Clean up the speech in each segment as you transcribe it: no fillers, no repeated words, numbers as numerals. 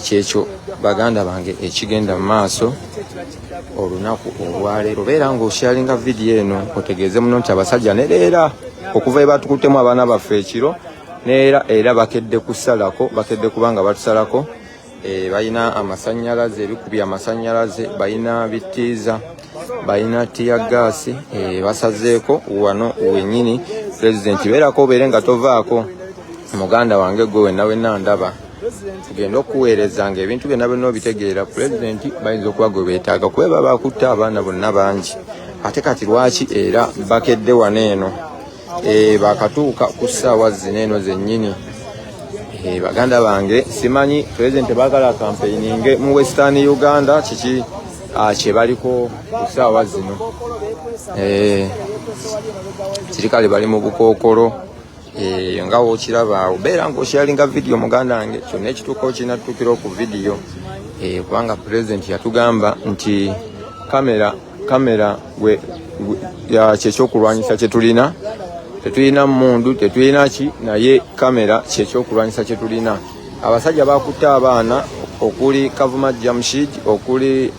kyekyo baganda bange ekigenda mu maaso olunaku olwaleero. Beera ng'osharinga vidiyo eno otegeeze muno nti abasajja nereera okuva ebatukutemu abaana baffe ekiro era bakedde kusalako, bakedde kubanga batusalako. Balina amasanyalaze, ebikubi amasanyalaze, balina bittiiza, balina tiyagaasi, basazeeko wano wenyini. Pulezidenti beerako obeere nga tovaako, muganda wange gwe wenna ndaba tugenda okuweereza nga ebintu byonna byonna obitegeera. Pulezidenti bayinza okuba gwe beetaaga kuba baba bakutta abaana bonna bangi, ate kati lwaki era bakedde wano eno bakatuuka ku ssaawa zino eno zennyini. Baganda bange simanyi Pulezidenti baagala campaigning mu Western Uganda kiki kye baliko ku ssaawa zino. Kirikale bali mu bukookolo nga wookiraba awo. Beera ng'osharinga vidiyo muganda wange, kyonna ekituuka kinatuukira ku vidiyo kubanga Pulezidenti yatugamba nti kamera kyekyokulwanyisa kye tulina. Tetulina mundu, tetulina ki, naye kamera kyekyokulwanyisa kye tulina. Abasajja bakutta abaana okuli Kavuma Jamshid, okuli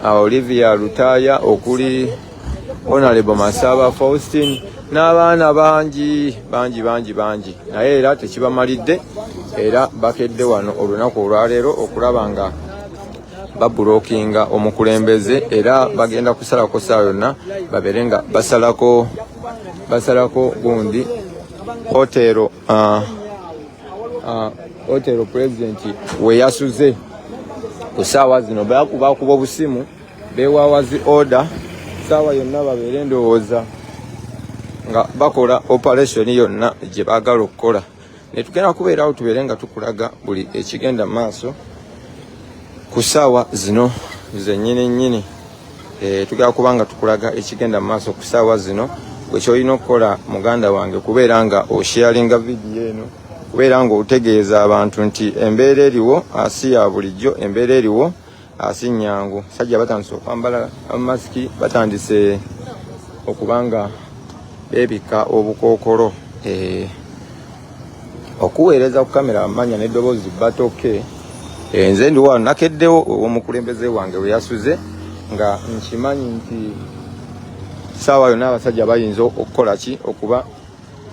Olivia Lutaya, okuli Honorable Masaba Faustin n'abaana bangi, naye era tekibamalidde era bakedde wano olunaku olwaleero okulaba nga babulokinga omukulembeze era bagenda kusalako saa yonna babeere nga basalako gundi Otero Pulezidenti we yasuze ku ssaawa zino bakuba obusimu bewawazi order ssaawa yonna babeere ndowooza nga bakola operation yonna gye baagala okukola. Ne tugenda kubeerawo tubeere nga tukulaga buli ekigenda maaso ku ssaawa zino zennyini. Tugenda kuba nga tukulaga ekigenda maaso ku ssaawa zino. Bwe kyolina okukola muganda wange kubeera nga osharinga vidiyo eno, kubeera nga otegeeza abantu nti embeera eriwo asi ya bulijjo, embeera eriwo asi nnyangu. Sajja batandise okwambala masiki, batandise okubanga beebika obukookolo. Okuweereza ku kamera amanya n'eddoboozi batoke. Nze ndi wano nakeddewo omukulembeze wange we yasuze nga nkimanyi nti ssaawa yonna abasajja bayinza okukola ki, okuba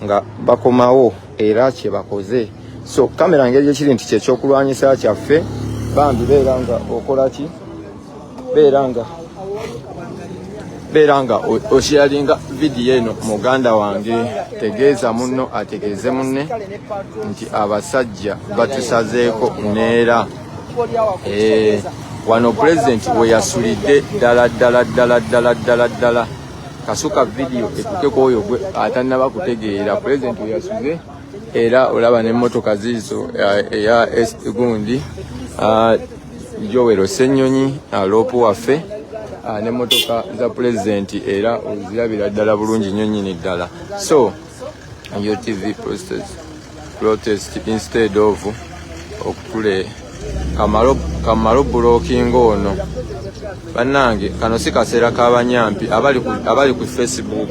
nga bakomawo era kye bakoze. So kamera ngeri ekiri nti kyekyokulwanyisa kyaffe, bambi beera nga okola ki, beera nga osharinga vidiyo eno muganda wange. Tegeeza munno ategeeze munne nti abasajja batusazeeko neera wano Pulezidenti we yasulidde ddala. Kasuka vidiyo etukeko oyo gwe atannaba kutegeera. Pulezidenti we yasuze era olaba n'emmotoka ziizo eya gundi Joel Ssenyonyi Loopu waffe n'emmotoka za Pulezidenti era ozirabira ddala bulungi nnyo nnyini ddala. So UTV protest instead of okutule kamalo blocking ono. Bannange kano si kaseera k'abanyampi abali ku Facebook.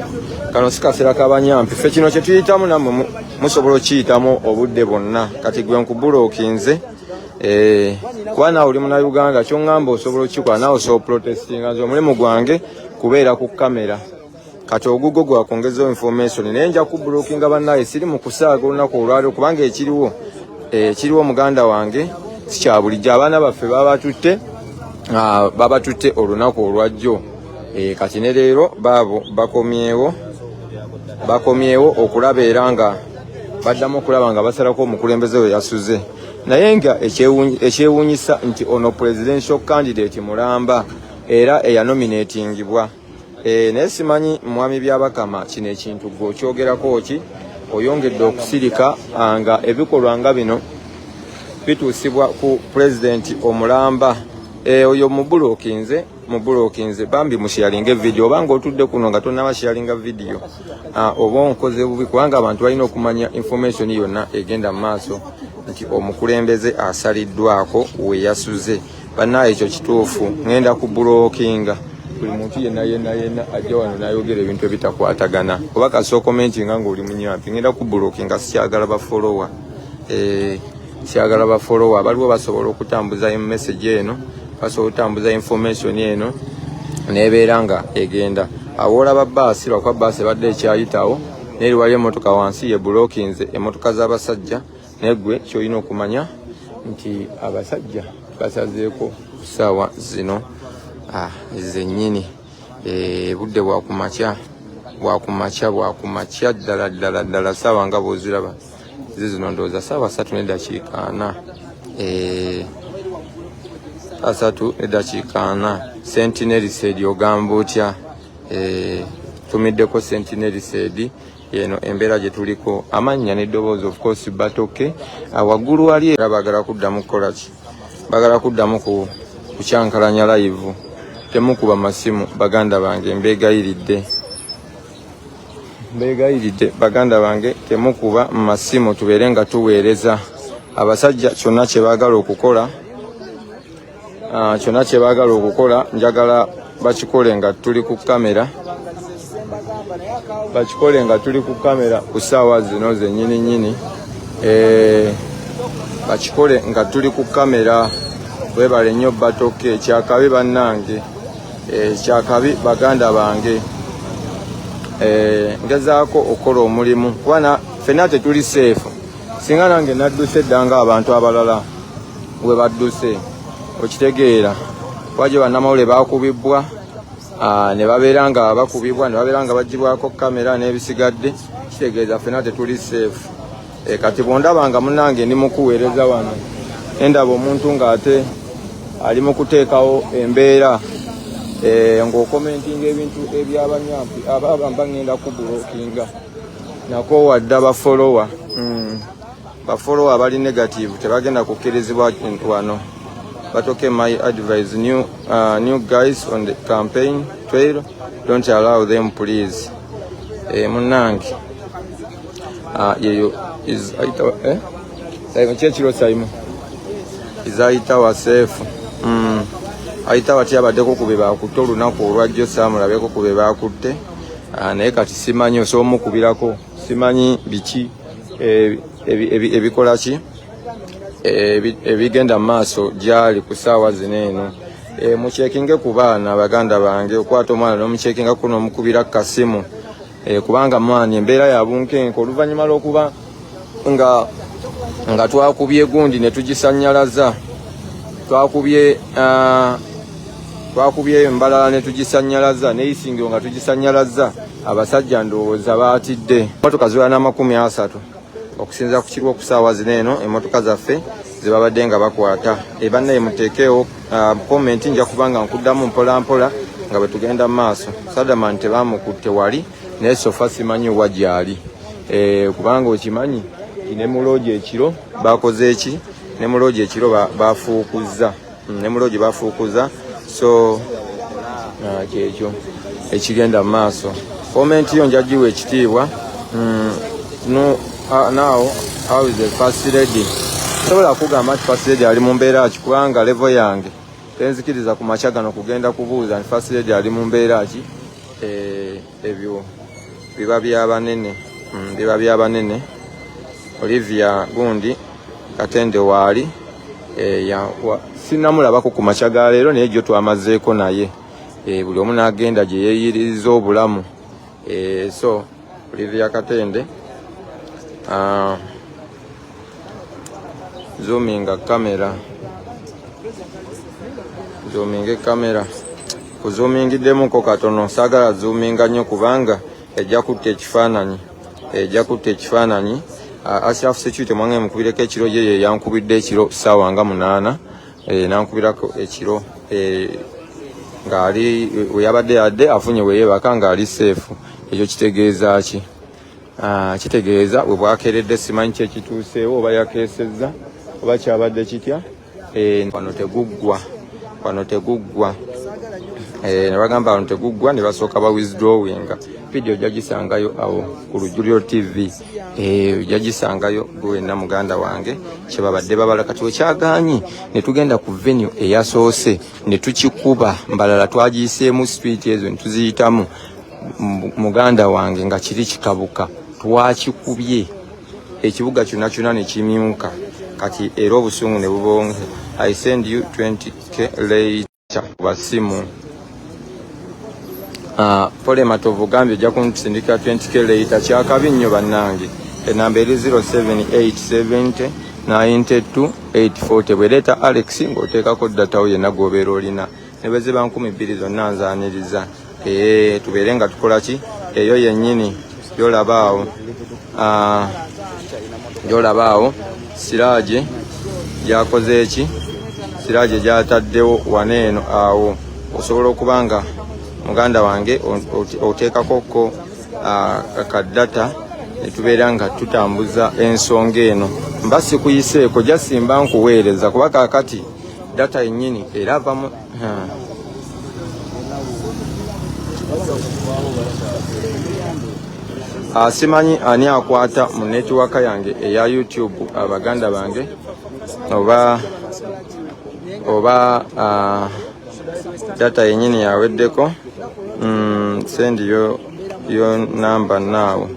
Kano si kaseera k'abanyampi. Ffe kino kye tuyitamu nammwe musobola okiyitamu obudde bwonna. Kati gwe nkubulokinze kuba naawe oli muna Uganda ky'oŋŋamba osobola okikola naawe osobola protestinga. Nze omulimu gwange kubeera ku kamera. Kati ogugo gwakongezaho information naye nja kubulokinga bannaawe, siri mu kusaaga olunaku olwaleero kubanga ekiriwo muganda wange si kya bulijjo. Abaana baffe babatutte olunaku olwajjo. Kati ne leero baabo bakomyewo okulaba era nga baddamu okulaba nga basalako omukulembeze we yasuze. Naye nga ekyewuunyisa nti ono presidential candidate mulamba era eyanominatingibwa. Naye simanyi mwami Byabakama kino ekintu gwe okyogerako ki, oyongedde okusirika nga ebikolwa nga bino bituusibwa ku Pulezidenti omulamba. Oyo mubulokinze bambi musharinga vidiyo obanga otudde kuno nga tonnaba sharinga vidiyo oba onkoze bubi, kubanga abantu balina okumanya information yonna egenda mu maaso nti omukulembeze asaliddwako we yasuze. Bannaawe ekyo kituufu, ngenda kubulokinga buli muntu yenna ajja wano n'ayogera ebintu ebitakwatagana. Oba kasoo commentinga ng'oli munyampi, ngenda kubulokinga sikyagala bafolowa. siagala ba follower baliwo basobola okutambuza message eno basobola okutambuza information eno nebeeranga egenda awola ba basi lwa basi badde ekyayitawo neri wali emotoka wansi ye blockinze emotoka z'abasajja negwe kyoyina okumanya nti abasajja basazeeko sawa zino zennyini budde bwakumakya ddala sawa nga bwoziraba zino ndowooza sawa 3:4 3:4 Sentinel said ogamba otya tumiddeko Sentinel said yeno embeera gye tuliko amannya n'eddoboozi of course batoke waggulu wali bagala kuddamu kukolaki bagala kuddamu kukyankalanya live temukuba masimu baganda bange mbeegayiridde baganda bange temukuba masimu tubeere nga tuweereza abasajja kyonna kye baagala okukola njagala bakikole nga tuli ku kamera ku ssaawa zino zennyini bakikole nga tuli ku kamera webale nnyo batoke kyakabi bannange kyakabi baganda bange ngezaako okukola omulimu kubana ffenna tetuli seefu singa nange nadduse eddanga abantu abalala we badduse okitegeera waje bannamawulire bakubibbwa ne babeera nga bakubibwa ne babeera nga bagibwako kamera n'ebisigadde kitegeeza ffenna tetuli seefu kati bwondabanga munnange ndi mukuweereza wano endaba omuntu ng'ate ali mu kuteekawo embeera ng'okomentinga ebintu ebyabanyampi ababamba ngenda kubulokinga nako wadde bafolowa bali negative tebagenda kukkirizibwa wano batoke my advice new guys on the campaign trail don't allow them please munnange yeyo is chechiro saimo izaitawa safe aitawa tyabadeko kube bakutte olunaku olwajjo saamulabeko kube bakutte naye kati simanyi osoomukubirako simanyi biki ebikola ki ebigenda maaso gyali ku ssaawa zino eno mucekinge ku baana baganda bange okwata omwana n'omucekinga kuno omukubira kasimu kubanga mwani embeera ya bunkenke oluvannyuma lw'okuba nga twakubye gundi ne tugisanyalaza twakubye embalala ne tugisanyalaza n'eyisingiro nga tugisanyalaza abasajja ndowooza baatidde emotoka ziwera n'30 okusinza ku kirwa ku ssaawa zino eno emmotoka zaffe zibabadde nga bakwata bannaye muteekeewo komenti nja kubanga nkuddamu mpolampola nga bwe tugenda mu maaso Sadaman tebamukutte wali naye sofa simanyi wa gyali kubanga okimanyi ne muloogi ekiro bakoze eki ne muloogi ekiro bafuukuza ne muloogi bafuukuza so kyekyo ekigenda mu maaso komenti yo njagiwa ekitiibwa now how is the first lady sobola kugamba nti first lady ali mu mbeera ki kubanga level yange tenzikiriza ku makya gano kugenda kubuuza nti first lady ali mu mbeera ki ebyo biba byabanene Olivia gundi Katende waali sinamulabako ku makya ga leero naye gyo twamazeeko naye buli omu n'agenda gye yeeyiririza obulamu so Olivia Katende zoominga kamera kuzoomingiddemukko katono saagala zoominga nnyo kubanga ejja kutta ekifaananyi Ashraf Security mwange mukubireko ekiro ye yankubidde ekiro ssaawa nga 8 nankubirako ekiro ng'ali weyabadde yadde afunye weyeebaka ng'ali seefu ekyo kitegeeza ki kitegeeza bwe bwakeeredde simanyi kyekituuseewo oba yakeesezza oba kyabadde kitya wano teguggwa ne bagamba wano teguggwa ne basooka ba withdrawinga video jagisangayo awo ku Lujjuliro TV jagisangayo gwenna muganda wange kyebabadde babala kati wekyaganyi ne tugenda ku venue eyasoose ne tukikuba mbalala twagiyiseemu street ezo ne tuziyitamu muganda wange nga kiri kikabuka twakikubye ekibuga kyonna ne kimyuka kati era obusungu ne bubonge. I send you 20k later basimu. Pole Matovu gambye ojja kunsindika 20k later kyakabi nnyo bannange. Enamba eri 07870 bweleeta Alex ng'oteekako datawo yenna gw'obeera olina ne bwe ziba 2000 zonna nzaaniriza. Tubeere nga tukola ki eyo yennyini gy'olabaawo Siraaje gyakoze eki Siraaje gyataddewo waneeno awo osobola okuba nga muganda wange oteekakoko akadata ne tubeera nga tutambuza ensonga eno. Mba sikuyiseeko jasimba nkuweereza kuba kaakati data yennyini era avamu simanyi ani akwata mu netiwaka yange eya YouTube abaganda bange oba data yennyini yaweddeko. Send yo number now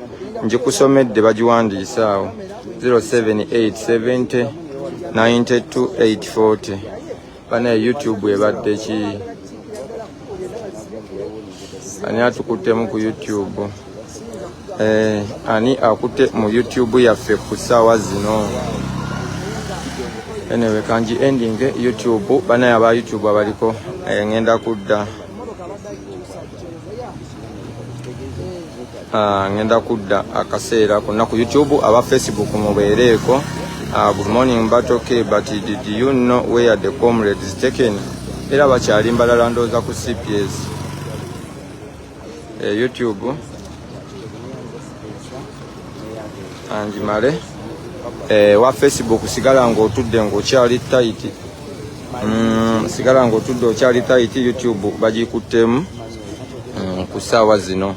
njikusomedde bagiwandiise awo 07870 92840. Bana YouTube ebadde ki ani atukuttemu ku YouTube ani akutte mu YouTube yaffe ku ssaawa zino. Anyway kanji ending YouTube bana yaba YouTube abaliko ngenda kudda ngenda kudda akaseera konna ku YouTube aba Facebook mubeereeko. Good morning Batoke, but did you know where the comrade is taken? Era bakyali mbalala ndooza ku CPS YouTube anjimale wa Facebook sigala ng'otudde ng'okyali tight. Sigala ng'otudde okyali tight. YouTube bagikuttemu ku ssaawa zino.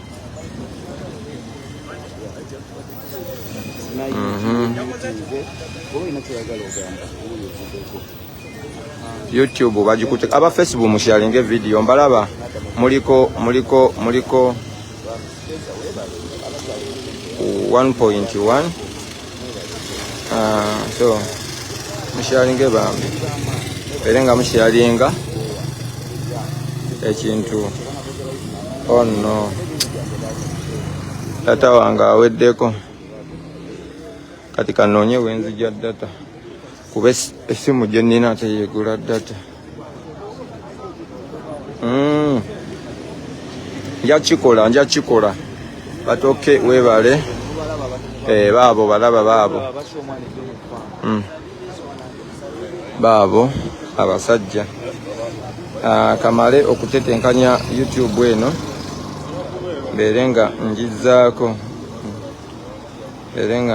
YouTube bagikutte. Aba Facebook musharinge video mbalaba muliko 1.1 so musharinge bambi erenga musharinga ekintu no data wange aweddeko kati kanoonye wenzija data kuba essimu gye nnina teyegula data. Nja kikola Batoke webale baabo balaba baabo abasajja kamale okutetenkanya YouTube eno berenga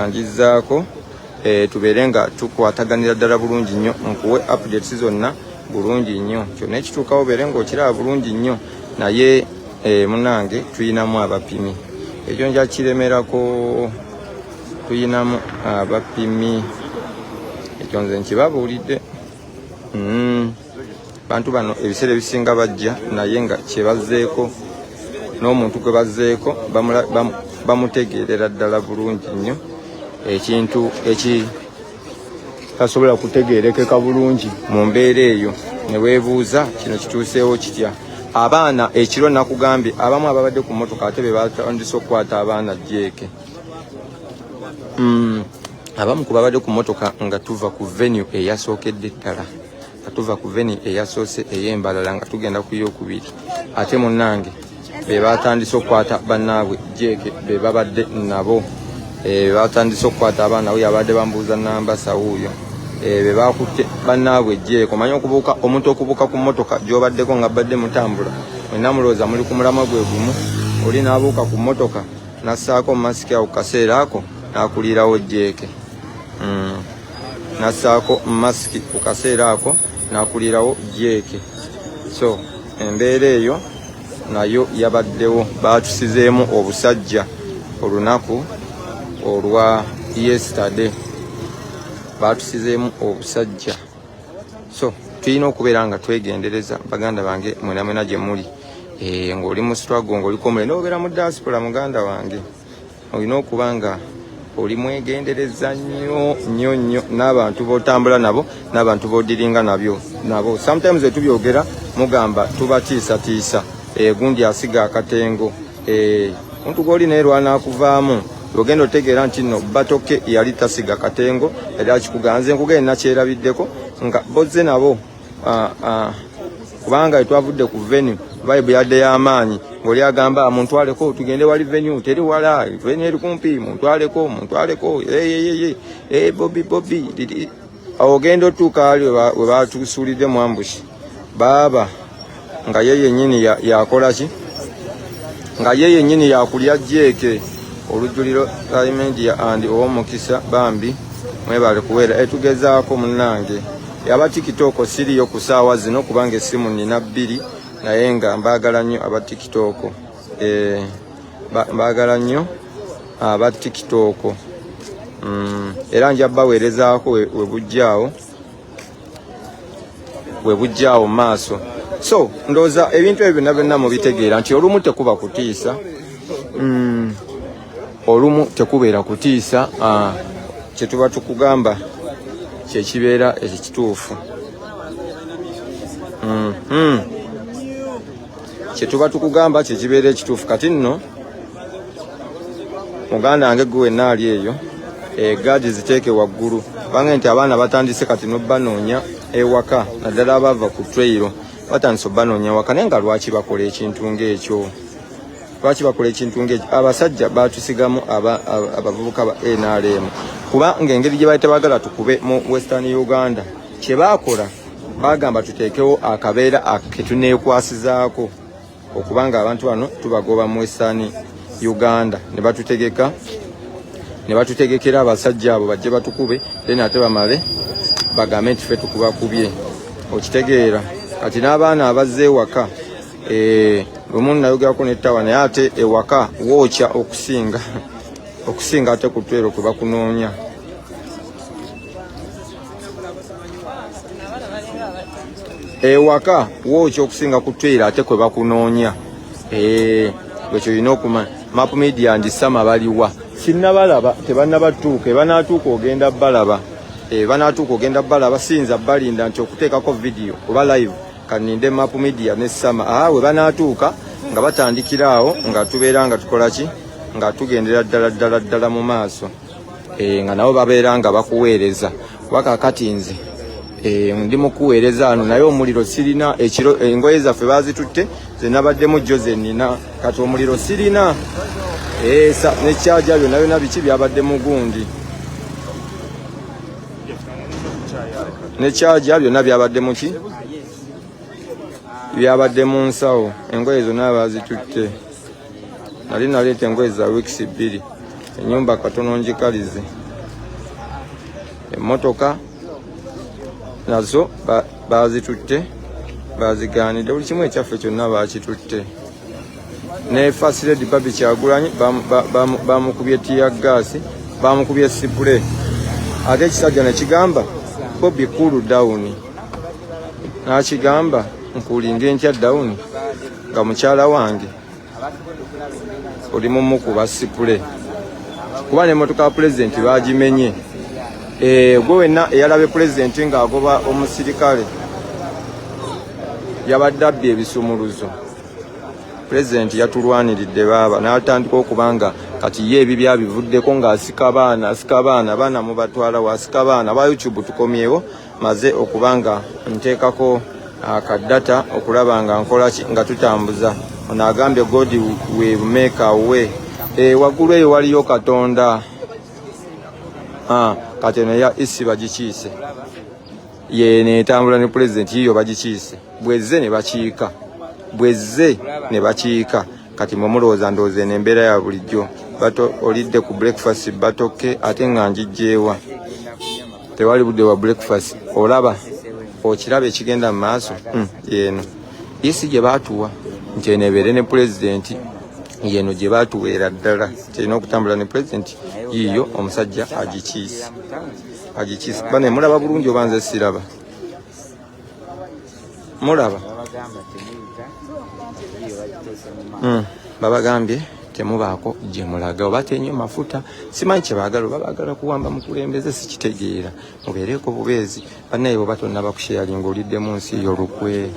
njizaako tuberenga tukwataganira ddala bulungi nnyo nkuwe updates zonna bulungi nnyo kyonna ekituukawo berenga okiraba bulungi nnyo naye munange tuyinamu abapimi ekyo nja kiremerako tuyinamu abapimi ekyo nze nkibabuulidde. Bantu bano ebiseera ebisinga bajja naye nga kyebazzeeko n'omuntu gwe bazzeeko bamutegeerera ddala bulungi nnyo ekintu tasobola kutegeerekeka bulungi mu mbeera eyo ne weebuuza kino kituuseewo kitya. Abaana ekiro nakugambye abamu ababadde ku mmotoka ate be batandise okukwata abaana jeeke. Abamu ku babadde ku mmotoka nga tuva ku venue eyasookedde ddala nga tuva ku venue eyasoose ey'Embalala nga tugenda ku yookubiri ate munnange be batandise okukwata bannaabwe jeeke be babadde nabo batandise okukwata abaana we abadde bambuuza namba sawuuyo be bakutte bannaabwe jeeko. Manyi okubuuka omuntu okubuuka ku mmotoka gy'obaddeko nga badde mutambula mwenna mulowooza muli ku mulama gwe gumu oli n'abuuka ku mmotoka nassaako masiki awo kaseera ako n'akulirawo jeeke. Nassaako masiki ku kaseera ako n'akulirawo jeeke. So embeera eyo nayo yabaddewo. Baatusizeemu obusajja olunaku olwa yesterday baatusizeemu obusajja. So tulina okubeera nga twegendereza baganda bange mwena mwena gye muli ng'oli mu struggle ng'oliko omule n'obeera mu diaspora muganda wange olina okuba nga oli mwegendereza nnyo n'abantu b'otambula nabo n'abantu b'odiringa nabo. Sometimes etubyogera mugamba tubatiisatiisa gundi asiga akatengo omuntu gw'oli naye lwanaakuvaamu ogenda otegeera nti nno batoke yali tasiga katengo era kikuganze nkugenda nakyerabiddeko nga bozze nabo kubanga twavudde ku venue vibe yadde y'amaanyi ng'oli agamba muntwaleko tugende wali venue teri wala venue eri kumpi muntwaleko Bobby ogenda otuuka ali we batusuulidde mu ambush baaba nga ye yennyini yakola ki nga ye yennyini yakulya jeeke olujuliro media and ow'omukisa bambi mwebale kuweera etugezaako munnange yaba TikTok siriyo ku ssaawa zino kubanga essimu nina 2 naye nga mbaagala nnyo aba TikTok mbaagala nnyo aba TikTok era nja baweerezaako we bujjaawo maaso. So ndooza ebintu ebyo byonna mubitegeera nti olumu tekuba kutiisa olumu tekubeera kutiisa kyetuba tukugamba kyekibeera ekituufu kyetuba tukugamba kyekibeera ekituufu. Kati nno muganda wange gwe wenna ali eyo gaadi ziteeke waggulu kubanga nti abaana batandise kati n'obbanoonya ewaka naddala abava ku trailo batandise obbanoonya waka naye nga lwaki bakola ekintu ng'ekyo abasajja batusigamu abavubuka ba NRM kuba ng'engeri gye baite bagala tukube mu Western Uganda kye baakola bagamba tuteekewo akabeera ketuneekwasizaako okubanga abantu bano tubagoba mu Western Uganda ne batutegekera abasajja abo bajje batukube then ate bamale bagambe nti ffe tukubakubye okitegeera. Kati n'abaana abazze ewaka lumu nayogerako nettawa naye ate ewaka wookya okusinga ate ku twero kwe bakunoonya. Ewaka wookya okusinga ku twero ate kwe bakunoonya. Ekyo olina okumanya Map Media ndisama baliwa sinnabalaba tebannabatuuka banaatuuka ogenda balaba banaatuuka ogenda balaba sinza balinda nti okuteekako video oba live kaninde Map Media ne Sama we banaatuuka nga batandikira awo nga tubeera nga tukola ki nga tugendera ddala mu maaso nga nabo babeera nga bakuweereza waka kati nze ndi mukuweereza ano naye omuliro sirina ekiro engoye zaffe bazitutte zenabaddemu jjo zenina kati omuliro sirina nekyaja byonna biki byabadde mugundi nekyaja byonna byabadde muki byabadde mu nsawo engoye zonna bazitutte nali naleeta engoye za weeks 2 ennyumba katono njikalize emmotoka nazo bazitutte bazigaanidde buli kimu ekyaffe kyonna bakitutte ne First Lady Barbie Kyagulanyi bamukubye tiya gaasi bamukubye sipule ate ekisajja nekigamba Bobby cool down nakigamba nkulinga enkya down nga mukyala wange oli mumukuba sipule kuba n'emmotoka ya pulezidenti bagimenye gwe wenna eyalabe pulezidenti ng'agoba omusirikale yabadde abbye ebisumuluzo pulezidenti yatulwaniridde baaba n'atandika okubanga kati ye ebi byabivuddeko ng'asika abaana mubatwala wasika abaana ba YouTube tukomyewo maze okubanga nteekako akaddata okulaba nga nkola nga tutambuza ono agambye God will make a way waggulu eyo waliyo Katonda kati eno ya isi bagikiise ye netambula ne pulezidenti yiyo bagikiise bwezze ne bakiika kati mumulowooza ndowooza n'embeera ya bulijjo olidde ku breakfast batoke ate nga njijjeewa tewali budde wa breakfast olaba okiraba ekigenda mu maaso yeeno isi gye baatuwa nti eno ebeere ne pulezidenti yeeno gye baatuweera ddala kirina okutambula ne pulezidenti yiyo omusajja agikiise bane mulaba bulungi oba nze siraba mulaba babagambye temubaako gye mulaga oba tenyo mafuta simanyi kye baagala oba baagala kuwamba mukulembeze sikitegeera mubeereko bubeezi bannaye bwe batonnaba kusheyalinga olidde mu nsi y'olukwe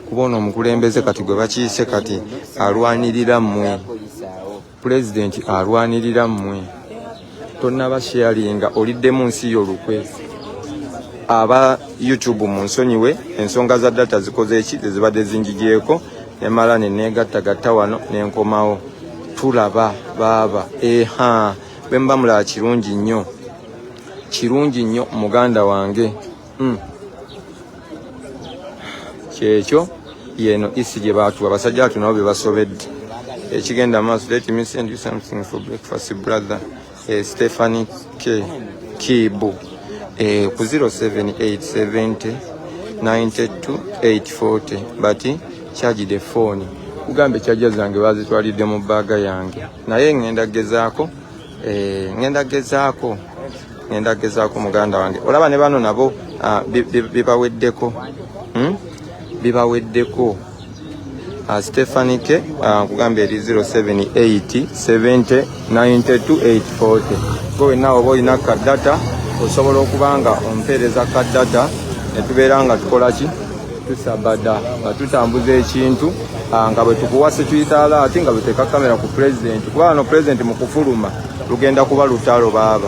kuba ono omukulembeze kati gwe bakiise kati alwanirira mmwe pulezidenti alwanirira mmwe tonnaba sheyalinga olidde mu nsi y'olukwe aba YouTube mu nsonyiwe ensonga za data zikoze eki zibadde zinjigyeko emala nenegattagatta wano nenkomawo tulaba baaba bwe mba mulaba kirungi nnyo muganda wange kyekyo yeno isi gye baatuwa abasajja atu nabo be basobedde ekigenda maaso. Let me send you something for breakfast brother Stephanie Kibu ku 07870928840 but charge the phone ugambe charge zange bazitwalidde mu baaga yange naye ngenda gezaako muganda wange olaba ne bano nabo bibaweddeko Stephanie K kugambe eri 07870928840 gowe nawo boyina kadata osobola okubanga ompeereza kadata netubeera nga tukola ki tusabada batutambuza ekintu nga bwe tukuwase tuyita alaati nga bweteka kamera ku pulezidenti kuba wano pulezidenti mu kufuluma lugenda kuba lutalo baaba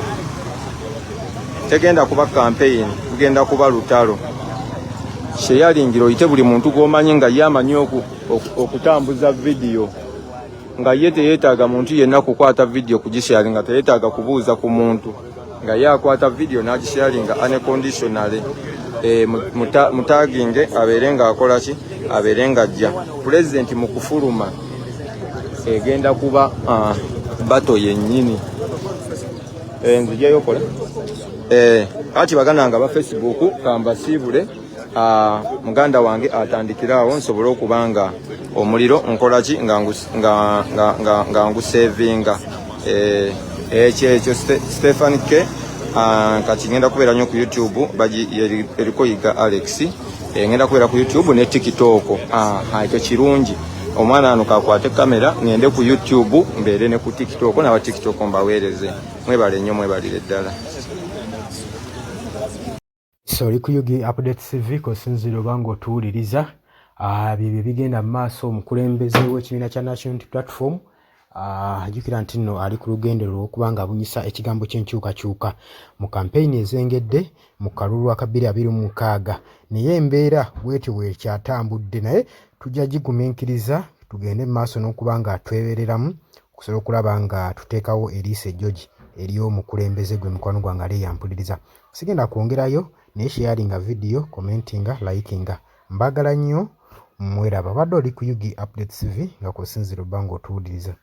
tegenda kuba kampeyini lugenda kuba lutalo sheyalingira oyite buli muntu gwomanyi nga ye amanyi okutambuza vidiyo nga ye teyeetaaga muntu yenna kukwata vidiyo kugisharinga teyeetaaga kubuuza ku muntu nga ye akwata vidiyo n'agisharinga unconditionally mutaginge abeere nga akola ki abeere nga ajja pulezidenti mu kufuluma egenda kuba bato yennyini nzijayokola kati bagana nga ba Facebook kambasiibule muganda wange atandikiraawo nsobole okubanga omuliro nkola ki nga ngusevinga ekyo Stefan K kati ngenda kubeera nnyo ku YouTube eriko yiga Alex ngenda kubeera ku YouTube ne TikTok ekyo kirungi omwana ano kakwate kamera ngende ku YouTube mbeere ne ku TikTok n'aba TikTok mbaweereze mwebale nnyo mwebalire ddala. Oli ku Yugi Update TV kosinziro bango tuwuliriza bibyo bigenda mu maaso omukulembeze w'ekibiina kya National Unity Platform ajjukira nti nno ali ku lugendo lw'okubanga abunyisa ekigambo ky'enkyukakyuka mu kampeyini ezengedde mu kalulu aka 2026 naye embeera bwetyo bwekyatambudde naye tujja gigumiikiriza tugende mu maaso n'okubanga twebereramu okusobola okulaba nga tuteekawo eriisa ejjogi ery'omukulembeze gwe mukwano gwange ali yampuliriza sigenda kwongerayo naye sharinga video commentinga likinga mbagala nnyo mweraba badde oli ku Yugi Update TV nga kosinziro bango tuwuliriza.